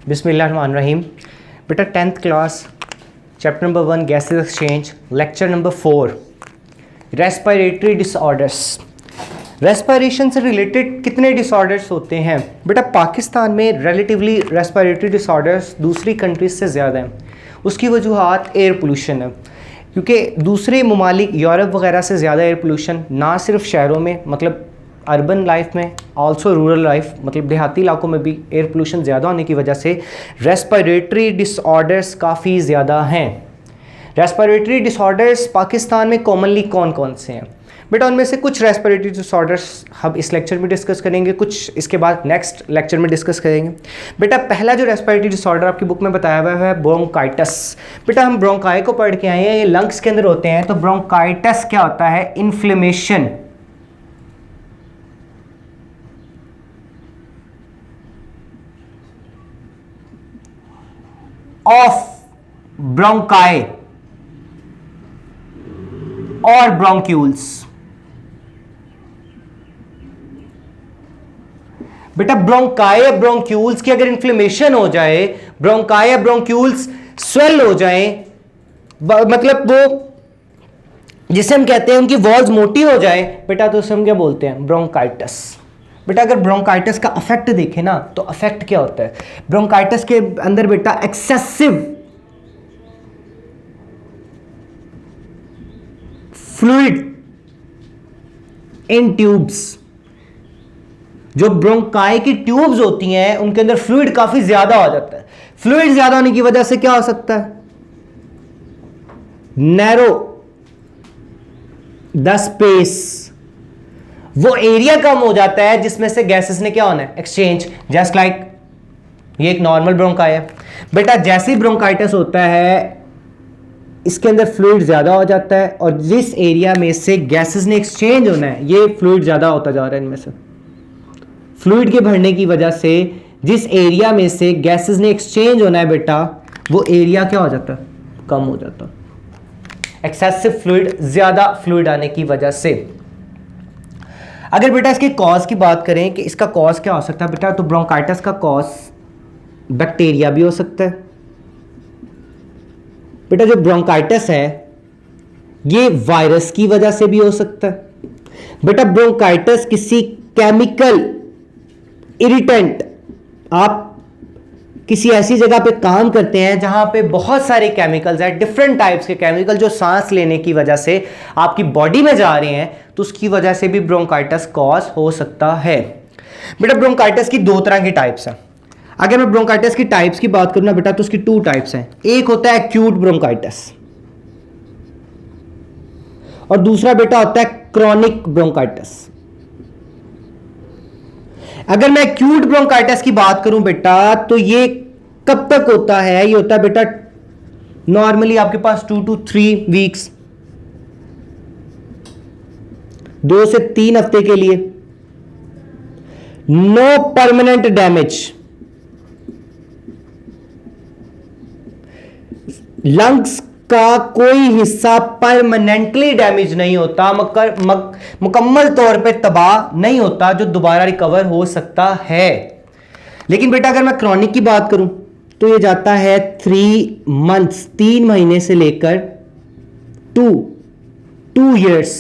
बिस्मिल्लाहिर्रहमानिर्रहीम। बेटा 10th class chapter number 1 gases exchange lecture number 4 respiratory disorders. Respiration से related कितने डिसऑर्डर्स होते हैं? बेटा पाकिस्तान में रिलेटिवली रेस्पिरेटरी डिसऑर्डर्स दूसरी कंट्रीज से ज़्यादा हैं। उसकी वजूहात एयर पोल्यूशन है, क्योंकि दूसरे ममालिक यूरोप वगैरह से ज़्यादा एयर पोल्यूशन ना सिर्फ शहरों में मतलब अर्बन लाइफ में, आल्सो रूरल लाइफ मतलब देहाती इलाकों में भी एयर पोल्यूशन ज़्यादा होने की वजह से रेस्पिरेटरी डिसऑर्डर्स काफ़ी ज़्यादा हैं। रेस्पिरेटरी डिसऑर्डर्स पाकिस्तान में कॉमनली कौन कौन से हैं? बेटा उनमें से कुछ रेस्पिरेटरी डिसऑर्डर्स हम इस लेक्चर में डिस्कस करेंगे, कुछ इसके बाद नेक्स्ट लेक्चर में डिस्कस करेंगे। बेटा पहला जो रेस्पिरेटरी डिसऑर्डर आपकी बुक में बताया हुआ है ब्रोंकाइटिस। बेटा हम ब्रोंकाई को पढ़ के आए हैं, ये लंग्स के अंदर होते हैं। तो ब्रोंकाइटिस क्या होता है? इन्फ्लेमेशन ऑफ ब्रोंकाई और ब्रोंक्यूल्स। बेटा ब्रोंकाई या ब्रोंक्यूल्स की अगर इन्फ्लेमेशन हो जाए, ब्रोंकाई या ब्रोंक्यूल्स स्वेल हो जाए, मतलब वो जिसे हम कहते हैं उनकी वॉल्स मोटी हो जाए, बेटा तो उसे हम क्या बोलते हैं? ब्रोंकाइटिस। बेटा अगर ब्रोंकाइटिस का अफेक्ट देखें ना तो अफेक्ट क्या होता है? ब्रोंकाइटिस के अंदर बेटा एक्सेसिव फ्लूइड इन ट्यूब्स। जो ब्रोंकाई की ट्यूब्स होती हैं उनके अंदर फ्लूइड काफी ज्यादा हो जाता है। फ्लूइड ज्यादा होने की वजह से क्या हो सकता है? नैरो द स्पेस, वो एरिया कम हो जाता है जिसमें से गैसेस ने क्या होना है? एक्सचेंज। जस्ट लाइक ये एक नॉर्मल ब्रोंकाई है। बेटा जैसे ही ब्रोंकाइटिस होता है इसके अंदर फ्लूइड ज्यादा हो जाता है और जिस एरिया में से गैसेस ने एक्सचेंज होना है ये फ्लूइड ज्यादा होता जा रहा है। इनमें से फ्लूइड के भरने की वजह से जिस एरिया में से गैसेस ने एक्सचेंज होना है बेटा वो एरिया क्या हो जाता है? कम हो जाता है। एक्सेसिव फ्लूइड, ज्यादा फ्लूइड आने की वजह से। अगर बेटा इसके कॉज की बात करें कि इसका कॉज क्या हो सकता है बेटा, तो ब्रोंकाइटिस का कॉज बैक्टीरिया भी हो सकता है। बेटा जो ब्रोंकाइटिस है ये वायरस की वजह से भी हो सकता है। बेटा ब्रोंकाइटिस किसी केमिकल इरिटेंट, आप किसी ऐसी जगह पे काम करते हैं जहां पे बहुत सारे केमिकल्स हैं, डिफरेंट टाइप्स के केमिकल जो सांस लेने की वजह से आपकी बॉडी में जा रहे हैं, तो उसकी वजह से भी ब्रोंकाइटिस कॉज हो सकता है। बेटा ब्रोंकाइटिस की दो तरह की टाइप्स हैं। अगर मैं ब्रोंकाइटिस की टाइप्स की बात करूं ना बेटा तो उसकी 2 टाइप्स हैं। एक होता है एक्यूट ब्रोंकाइटिस और दूसरा बेटा होता है क्रॉनिक ब्रोंकाइटिस। अगर मैं एक्यूट ब्रोंकाइटिस की बात करूं बेटा तो ये कब तक होता है? ये होता है बेटा नॉर्मली आपके पास 2 to 3 वीक्स, 2 से 3 हफ्ते के लिए। नो परमानेंट डैमेज, लंग्स का कोई हिस्सा परमानेंटली डैमेज नहीं होता, मुकम्मल तौर पे तबाह नहीं होता, जो दोबारा रिकवर हो सकता है। लेकिन बेटा अगर मैं क्रॉनिक की बात करूं तो ये जाता है 3 मंथ्स, 3 महीने से लेकर 2 years,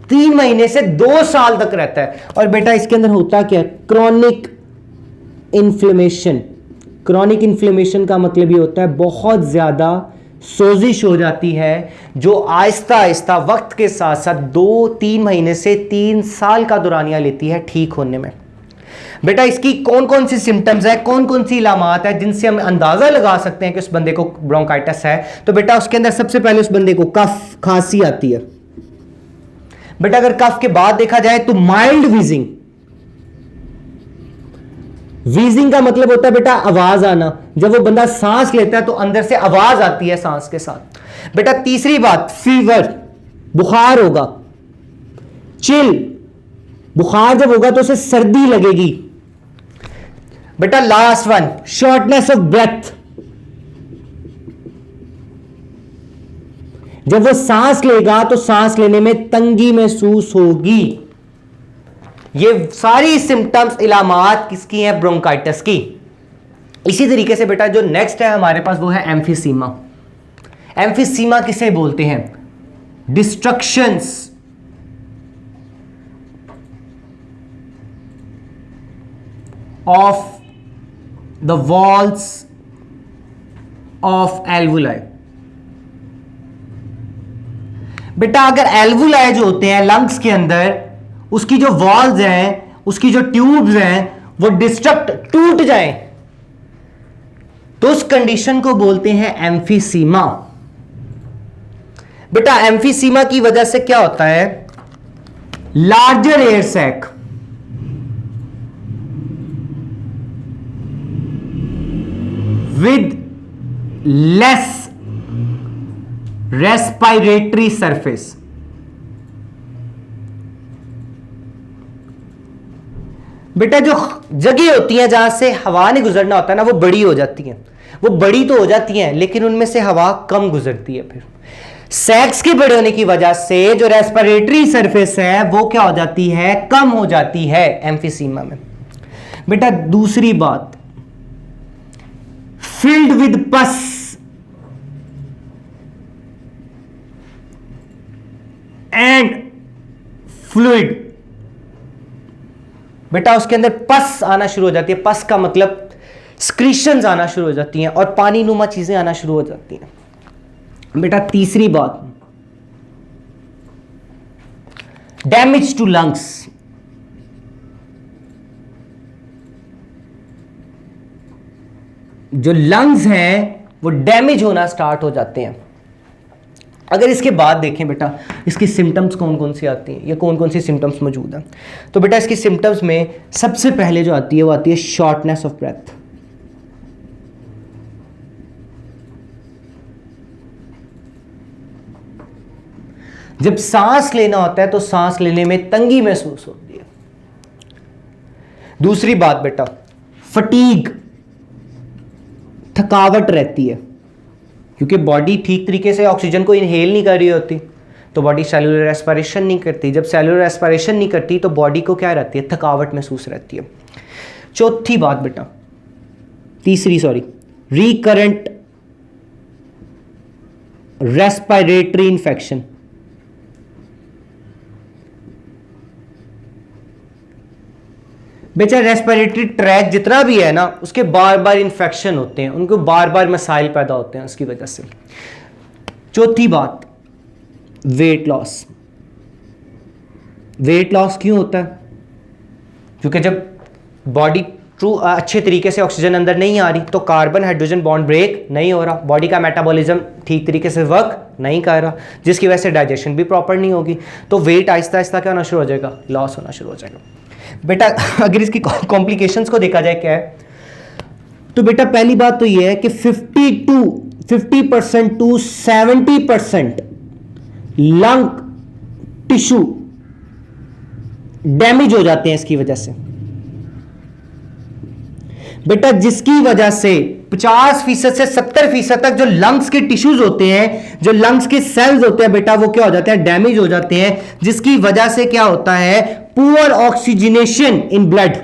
3 महीने से 2 साल तक रहता है। और बेटा इसके अंदर होता क्या? Chronic inflammation. क्रॉनिक इन्फ्लेमेशन का मतलब ये होता है बहुत ज़्यादा सोजिश हो जाती है जो आहिस्ता आहिस्ता वक्त के साथ साथ 2-3 महीने से 3 साल का दौरानिया लेती है ठीक होने में। बेटा इसकी कौन कौन सी सिम्टम्स है, कौन कौन सी इलामात है जिनसे हम अंदाज़ा लगा सकते हैं कि उस बंदे को ब्रोंकाइटिस है? तो बेटा उसके अंदर सबसे पहले उस बंदे को कफ, खांसी आती है। बेटा अगर कफ के बाद देखा जाए तो माइल्ड वीजिंग। वीजिंग का मतलब होता है बेटा आवाज आना। जब वो बंदा सांस लेता है तो अंदर से आवाज आती है सांस के साथ। बेटा तीसरी बात फीवर, बुखार होगा। चिल, बुखार जब होगा तो उसे सर्दी लगेगी। बेटा last one shortness of breath. जब वो सांस लेगा तो सांस लेने में तंगी महसूस होगी। ये सारी सिम्टम्स इलामात किसकी हैं? ब्रोंकाइटिस की। इसी तरीके से बेटा जो नेक्स्ट है हमारे पास वो है एम्फीसीमा। एम्फीसीमा किसे बोलते हैं? Destructions of the walls of alveoli. बेटा अगर एल्वुलाई जो होते हैं लंग्स के अंदर, उसकी जो वॉल्स हैं, उसकी जो ट्यूब्स हैं, वो डिस्ट्रक्ट टूट जाएं, तो उस कंडीशन को बोलते हैं एम्फीसीमा। बेटा एम्फीसीमा की वजह से क्या होता है? Larger air sac, with less respiratory surface. बेटा जो जगह होती है जहां से हवा नहीं गुजरना होता है ना, वो बड़ी हो जाती हैं। वो बड़ी तो हो जाती हैं लेकिन उनमें से हवा कम गुजरती है। फिर सैक्स के बड़े होने की वजह से जो रेस्पिरेटरी सरफेस है वो क्या हो जाती है? कम हो जाती है एम्फीसीमा में। बेटा दूसरी बात, फिल्ड विद पस एंड फ्लूइड। बेटा उसके अंदर पस आना शुरू हो जाती है। पस का मतलब स्क्रीशंस आना शुरू हो जाती हैं और पानी नुमा चीजें आना शुरू हो जाती हैं। बेटा तीसरी बात, डैमेज टू लंग्स। जो लंग्स हैं वो डैमेज होना स्टार्ट हो जाते हैं। अगर इसके बाद देखें बेटा इसकी सिम्टम्स कौन कौन सी आती हैं या कौन कौन सी सिम्टम्स मौजूद हैं, तो बेटा इसकी सिम्टम्स में सबसे पहले जो आती है वो आती है शॉर्टनेस ऑफ ब्रेथ। जब सांस लेना होता है तो सांस लेने में तंगी महसूस होती है। दूसरी बात बेटा, फटीग, थकावट रहती है, क्योंकि बॉडी ठीक तरीके से ऑक्सीजन को इनहेल नहीं कर रही होती, तो बॉडी सेलुलर रेस्पिरेशन नहीं करती। जब सेलुलर रेस्पिरेशन नहीं करती तो बॉडी को क्या रहती है? थकावट महसूस रहती है। चौथी बात बेटा, रिकरेंट रेस्पिरेटरी इंफेक्शन। बेचा रेस्पिरेटरी ट्रैक जितना भी है ना, उसके बार बार इन्फेक्शन होते हैं, उनको बार बार मसाइल पैदा होते हैं उसकी वजह से। चौथी बात, वेट लॉस। वेट लॉस क्यों होता है? क्योंकि जब बॉडी अच्छे तरीके से ऑक्सीजन अंदर नहीं आ रही तो कार्बन हाइड्रोजन बॉन्ड ब्रेक नहीं हो रहा, बॉडी का मेटाबॉलिज्म ठीक तरीके से वर्क नहीं कर रहा, जिसकी वजह से डाइजेशन भी प्रॉपर नहीं होगी, तो वेट आहिस्ता आहिस्ता क्या होना शुरू हो जाएगा? लॉस होना शुरू हो जाएगा। बेटा अगर इसकी कॉम्प्लिकेशंस को देखा जाए क्या है, तो बेटा पहली बात तो ये है कि 50% टू 70% लंग टिश्यू डैमेज हो जाते हैं इसकी वजह से। बेटा जिसकी वजह से 50% से 70% तक जो लंग्स के टिश्यूज होते हैं, जो लंग्स के सेल्स होते हैं बेटा, वो क्या हो जाते हैं? डैमेज हो जाते हैं, जिसकी वजह से क्या होता है? Poor oxygenation in blood.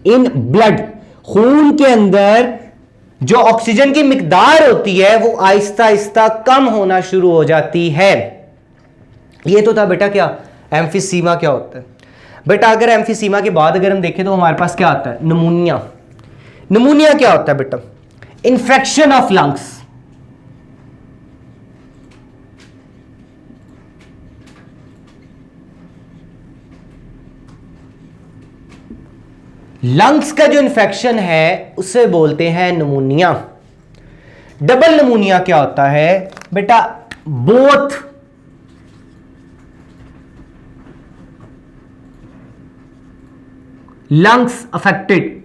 In blood, खून के अंदर जो ऑक्सीजन की मिकदार होती है वो आहिस्ता आहिस्ता कम होना शुरू हो जाती है। ये तो था बेटा क्या एम्फीसीमा क्या होता है। बेटा अगर एम्फीसीमा के बाद अगर हम देखें तो हमारे पास क्या आता है? निमोनिया। निमोनिया क्या होता है बेटा? Infection of lungs. लंग्स का जो इन्फेक्शन है उसे बोलते हैं निमोनिया। डबल निमोनिया क्या होता है बेटा? Both lungs affected,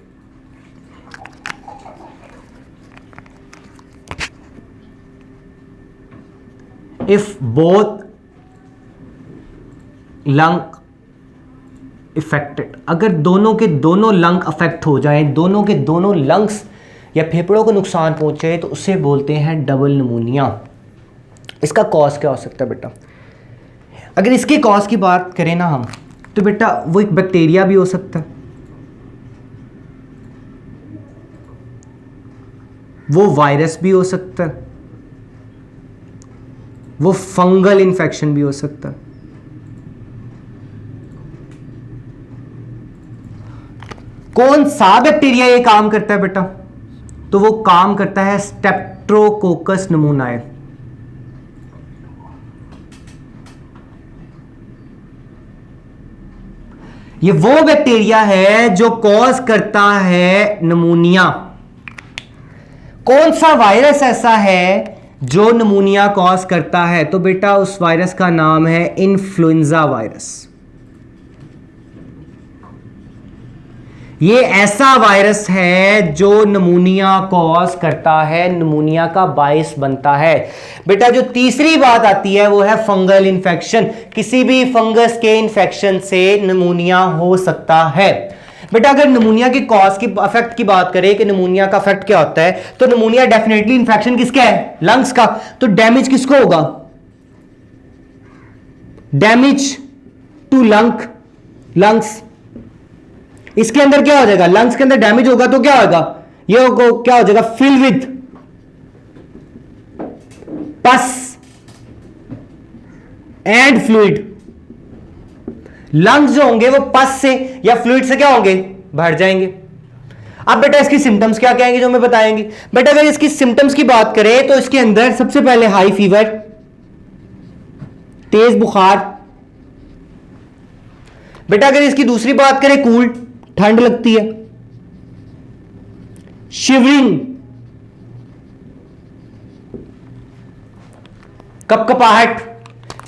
if both lung affected, अगर दोनों के दोनों लंग अफेक्ट हो जाएं, दोनों के दोनों लंग्स या फेफड़ों को नुकसान पहुंचे तो उसे बोलते हैं डबल निमोनिया। इसका कॉज क्या हो सकता है बेटा? अगर इसके कॉज की बात करें ना हम, तो बेटा वो एक बैक्टीरिया भी हो सकता है, वो वायरस भी हो सकता है, वो फंगल इन्फेक्शन भी हो सकता है। कौन सा बैक्टीरिया ये काम करता है बेटा? तो वो काम करता है स्ट्रेप्टोकोकस नमूनाए। ये वो बैक्टीरिया है जो कॉज करता है नमूनिया। कौन सा वायरस ऐसा है जो नमूनिया कॉज करता है? तो बेटा उस वायरस का नाम है इन्फ्लुएंजा वायरस। ये ऐसा वायरस है जो नमूनिया कॉज करता है, नमूनिया का बायस बनता है। बेटा जो तीसरी बात आती है वो है फंगल इन्फेक्शन। किसी भी फंगस के इन्फेक्शन से नमूनिया हो सकता है। बेटा अगर नमूनिया के कॉज की अफेक्ट की बात करें कि नमूनिया का अफेक्ट क्या होता है, तो नमूनिया डेफिनेटली इन्फेक्शन किसका है? लंग्स का। तो डैमेज किसको होगा? Damage to lungs. इसके अंदर क्या हो जाएगा? लंग्स के अंदर डैमेज होगा तो क्या होगा? ये क्या हो जाएगा? फिल विद पस एंड फ्लूइड। लंग्स जो होंगे वो पस से या फ्लूइड से क्या होंगे? भर जाएंगे। अब बेटा इसकी सिम्टम्स क्या कहेंगे जो हमें बताएंगे? बेटा अगर इसकी सिम्टम्स की बात करें तो इसके अंदर सबसे पहले हाई फीवर, तेज बुखार। बेटा अगर इसकी दूसरी बात करें, कूल, ठंड लगती है, शिवरिंग, कपकपाहट।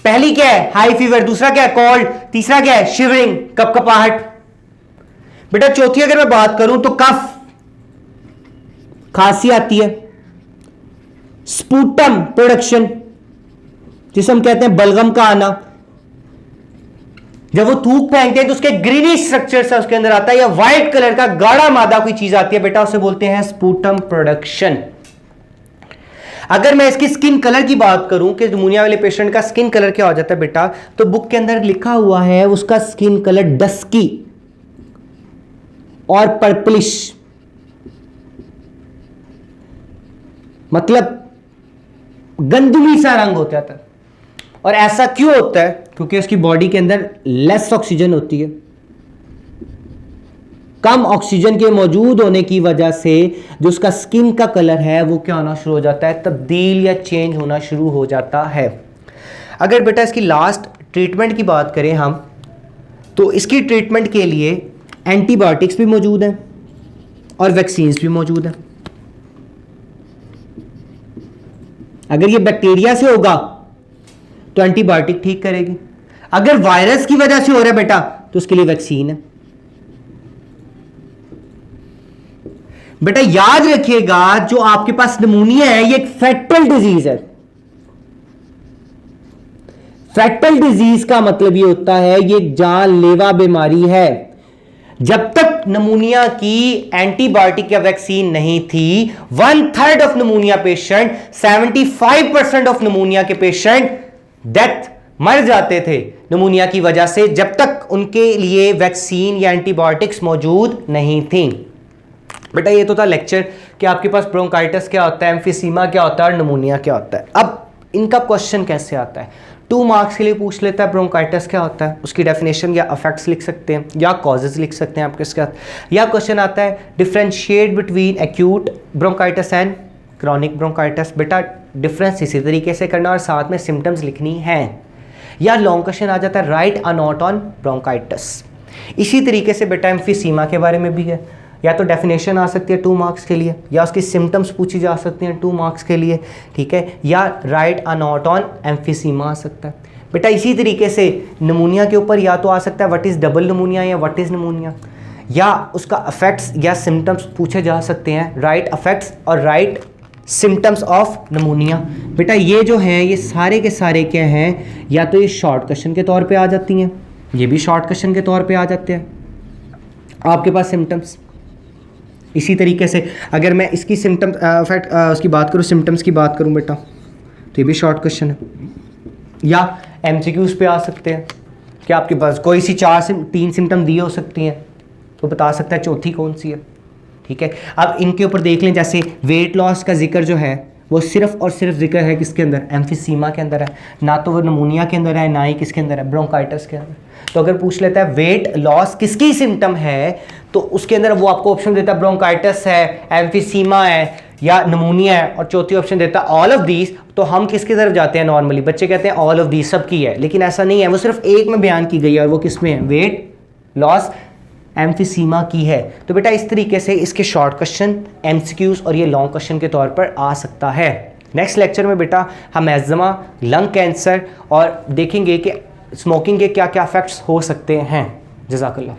पहली क्या है? High fever. दूसरा क्या है? कोल्ड। तीसरा क्या है? शिवरिंग, कपकपाहट। बेटा चौथी अगर मैं बात करूं तो कफ, खांसी आती है, स्पूटम प्रोडक्शन जिसे हम कहते हैं बलगम का आना। जब वो थूक फेंकते हैं तो उसके ग्रीनिश स्ट्रक्चर से उसके अंदर आता है, या व्हाइट कलर का गाढ़ा मादा कोई चीज आती है बेटा, उसे बोलते हैं स्पूटम प्रोडक्शन। अगर मैं इसकी स्किन कलर की बात करूं कि नमूनिया वाले पेशेंट का स्किन कलर क्या हो जाता है बेटा, तो बुक के अंदर लिखा हुआ है उसका स्किन कलर डस्की और पर्पलिश, मतलब गंदुमी सा रंग हो जाता है। और ऐसा क्यों होता है? क्योंकि उसकी बॉडी के अंदर लेस ऑक्सीजन होती है। कम ऑक्सीजन के मौजूद होने की वजह से जो उसका स्किन का कलर है वो क्या होना शुरू हो जाता है? तब्दील या चेंज होना शुरू हो जाता है। अगर बेटा इसकी लास्ट ट्रीटमेंट की बात करें हम, तो इसकी ट्रीटमेंट के लिए एंटीबायोटिक्स भी मौजूद हैं और वैक्सीन्स भी मौजूद हैं। अगर ये बैक्टीरिया से होगा तो एंटीबायोटिक ठीक करेगी, अगर वायरस की वजह से हो रहा है बेटा तो उसके लिए वैक्सीन है। बेटा याद रखिएगा जो आपके पास निमोनिया है ये एक फैटल डिजीज है। फैटल डिजीज का मतलब ये होता है ये एक जानलेवा बीमारी है। जब तक निमोनिया की एंटीबायोटिक या वैक्सीन नहीं थी, 1/3 of pneumonia patient, 75% of pneumonia के पेशेंट डेथ मर जाते थे निमोनिया की वजह से, जब तक उनके लिए वैक्सीन या एंटीबायोटिक्स मौजूद नहीं थी। बेटा ये तो था लेक्चर कि आपके पास ब्रोंकाइटिस क्या होता है, एम्फिसीमा क्या होता है और निमोनिया क्या होता है। अब इनका क्वेश्चन कैसे आता है? 2 मार्क्स के लिए पूछ लेता है ब्रोंकाइटिस क्या होता है, उसकी डेफिनेशन या अफेक्ट्स लिख सकते हैं या कॉजेज लिख सकते हैं आपके साथ, या क्वेश्चन आता है differentiate between acute bronchitis and chronic bronchitis. बेटा डिफरेंस इसी तरीके से करना और साथ में सिम्टम्स लिखनी है। या लॉन्ग क्वेश्चन आ जाता है right a note on bronchitis. इसी तरीके से बेटा एम्फिसीमा के बारे में भी है, या तो डेफिनेशन आ सकती है 2 मार्क्स के लिए, या उसकी सिम्टम्स पूछी जा सकती हैं 2 मार्क्स के लिए, ठीक है, या write a note on emphysema आ सकता है। बेटा इसी तरीके से निमोनिया के ऊपर या तो आ सकता है व्हाट इज़ डबल निमोनिया या व्हाट इज़ निमोनिया, या उसका अफेक्ट्स या सिम्टम्स पूछे जा सकते हैं, राइट अफेक्ट्स और राइट सिम्टम्स ऑफ निमोनिया। बेटा ये जो हैं ये सारे के सारे क्या हैं, या तो ये शॉर्ट क्वेश्चन के तौर पे आ जाती हैं, ये भी शॉर्ट क्वेश्चन के तौर पे आ जाते हैं आपके पास सिम्टम्स। इसी तरीके से अगर मैं इसकी सिम्टम्स उसकी बात करूँ, सिम्टम्स की बात करूँ बेटा, तो ये भी शॉर्ट क्वेश्चन है। या MCQs पे आ सकते हैं कि आपके पास कोई सी 3 सिम्टम दी हो सकती हैं, तो बता सकता है चौथी कौन सी है। ठीक है, अब इनके ऊपर देख लें, जैसे वेट लॉस का जिक्र जो है वो सिर्फ और सिर्फ जिक्र है किसके अंदर, एम्फीसीमा के अंदर है, ना तो वो नमूनिया के अंदर है, ना ही किसके अंदर है, ब्रोंकाइटिस के अंदर। तो अगर पूछ लेता है वेट लॉस किसकी सिम्टम है, तो उसके अंदर वो आपको ऑप्शन देता है ब्रोंकाइटिस है, एम्फीसीमा है या नमूनिया है, और चौथी ऑप्शन देता है ऑल ऑफ दीज। तो हम किसकी तरफ जाते हैं, नॉर्मली बच्चे कहते हैं ऑल ऑफ दीज सबकी है, लेकिन ऐसा नहीं है, वो सिर्फ एक में बयान की गई है और वो किस में है, वेट लॉस एम्फीसीमा की है। तो बेटा इस तरीके से इसके शॉर्ट क्वेश्चन, MCQs और ये लॉन्ग क्वेश्चन के तौर पर आ सकता है। नेक्स्ट लेक्चर में बेटा हम एज़मा, लंग कैंसर और देखेंगे कि स्मोकिंग के क्या क्या इफेक्ट्स हो सकते हैं। जज़ाकल्लाह।